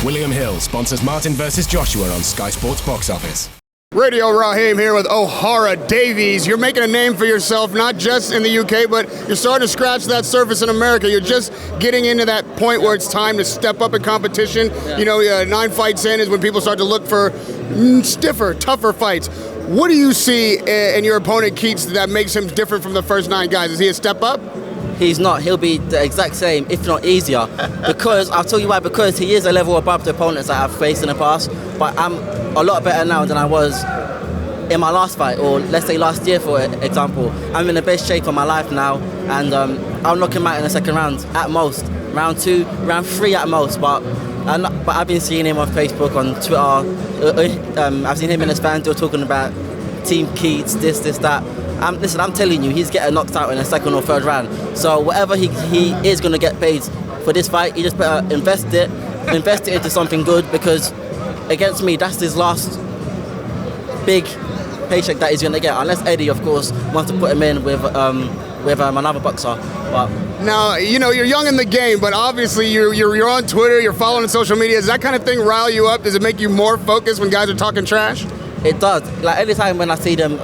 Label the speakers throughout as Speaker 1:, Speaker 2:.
Speaker 1: William Hill sponsors Martin vs. Joshua on Sky Sports Box Office.
Speaker 2: Radio Raheem here with Ohara Davies. You're making a name for yourself, not just in the UK, but you're starting to scratch that surface in America. You're just getting into that point where it's time to step up in competition.
Speaker 3: Yeah.
Speaker 2: You know, 9 fights in is when people start to look for stiffer, tougher fights. What do you see in your opponent, Keats, that makes him different from the first 9 guys? Is he a step up?
Speaker 3: He's not. He'll be the exact same, if not easier. Because, I'll tell you why, because he is a level above the opponents that I've faced in the past. But I'm a lot better now than I was in my last fight, or let's say last year, for example. I'm in the best shape of my life now, and I'll knock him out in the second round, at most. Round 2, round 3 at most. But I've been seeing him on Facebook, on Twitter. I've seen him and his fans still talking about Team Keats, this, that. Listen, I'm telling you, he's getting knocked out in the second or third round. So whatever he is going to get paid for this fight, he just better invest it into something good, because against me, that's his last big paycheck that he's going to get. Unless Eddie, of course, wants to put him in with another boxer. But
Speaker 2: now, you know, you're young in the game, but obviously you're on Twitter, you're following social media. Does that kind of thing rile you up? Does it make you more focused when guys are talking trash?
Speaker 3: It does. Like, anytime when I see them,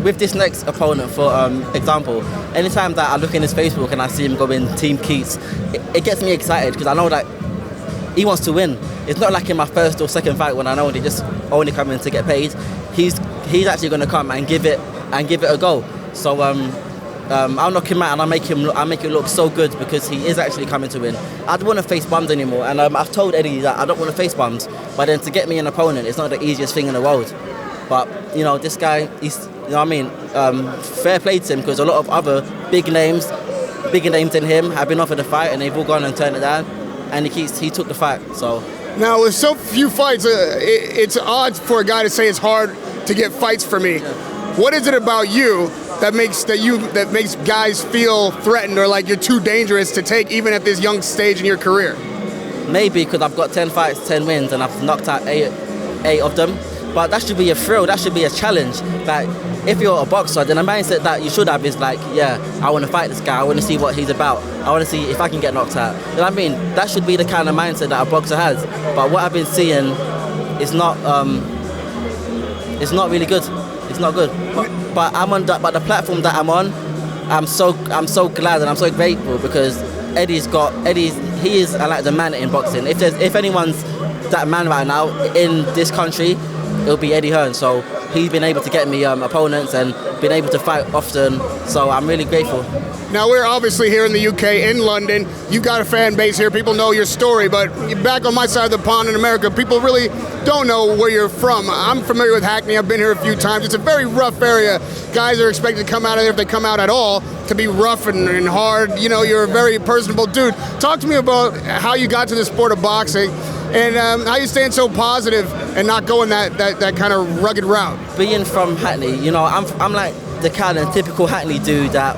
Speaker 3: with this next opponent, for example, anytime that I look in his Facebook and I see him going Team Keats, it gets me excited, because I know that he wants to win. It's not like in my first or second fight when I know they just only come in to get paid. He's actually going to come and give it a go. So I'll knock him out, and I'll make it look so good, because he is actually coming to win. I don't want to face BUMS anymore, and I've told Eddie that I don't want to face BUMS. But then to get me an opponent, it's not the easiest thing in the world. But you know, this guy, you know what I mean? Fair play to him, because a lot of other bigger names than him have been offered a fight, and they've all gone and turned it down. And he took the fight. So
Speaker 2: now, with so few fights, it's odd for a guy to say it's hard to get fights for me. Yeah. What is it about you that makes guys feel threatened, or like you're too dangerous to take, even at this young stage in your career?
Speaker 3: Maybe because I've got 10 fights, 10 wins, and I've knocked out eight of them. But that should be a thrill, that should be a challenge. Like, if you're a boxer, then the mindset that you should have is like, yeah, I want to fight this guy, I want to see what he's about, I want to see if I can get knocked out. You know what I mean? That should be the kind of mindset that a boxer has. But what I've been seeing is not really good. It's not good. But the platform that I'm on, I'm so glad and I'm so grateful, because he is like the man in boxing. If anyone's that man right now in this country, it'll be Eddie Hearn. So he's been able to get me opponents and been able to fight often. So I'm really grateful.
Speaker 2: Now, we're obviously here in the UK, in London. You've got a fan base here. People know your story. But back on my side of the pond in America, people really don't know where you're from. I'm familiar with Hackney. I've been here a few times. It's a very rough area. Guys are expected to come out of there, if they come out at all, to be rough and hard. You know, you're a very personable dude. Talk to me about how you got to the sport of boxing, and how you staying so positive and not going that kind of rugged route.
Speaker 3: Being from Hackney, you know, I'm like the kind of typical Hackney dude that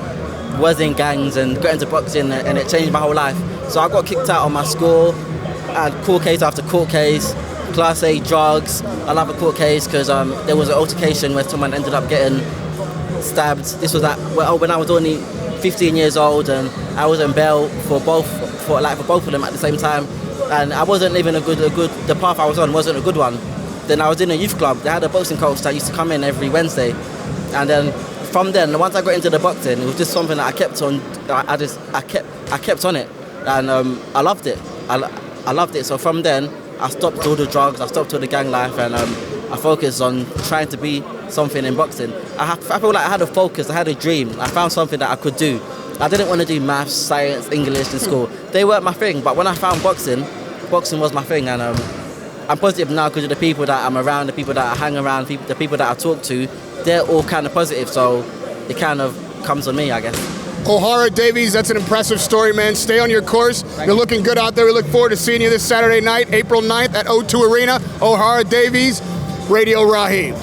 Speaker 3: was in gangs and got into boxing, and it changed my whole life. So I got kicked out of my school, and court case after court case, Class A drugs, another court case because there was an altercation where someone ended up getting stabbed. This was when I was only 15 years old, and I was in bail for both of them at the same time. And I wasn't living the path I was on wasn't a good one. Then I was in a youth club. They had a boxing coach that used to come in every Wednesday. And then from then, once I got into the boxing, it was just something that I kept on. I kept on it, and I loved it. I loved it. So from then, I stopped all the drugs. I stopped all the gang life, and I focused on trying to be something in boxing. I feel like I had a focus. I had a dream. I found something that I could do. I didn't want to do maths, science, English in school. They weren't my thing. But when I found boxing was my thing, and I'm positive now because of the people that I'm around, the people that I hang around, the people that I talk to. They're all kind of positive, so it kind of comes on me, I guess.
Speaker 2: Ohara Davies, that's an impressive story, man. Stay on your course. You're looking good out there. We look forward to seeing you this Saturday night, April 9th at O2 Arena. Ohara Davies, Radio Raheem.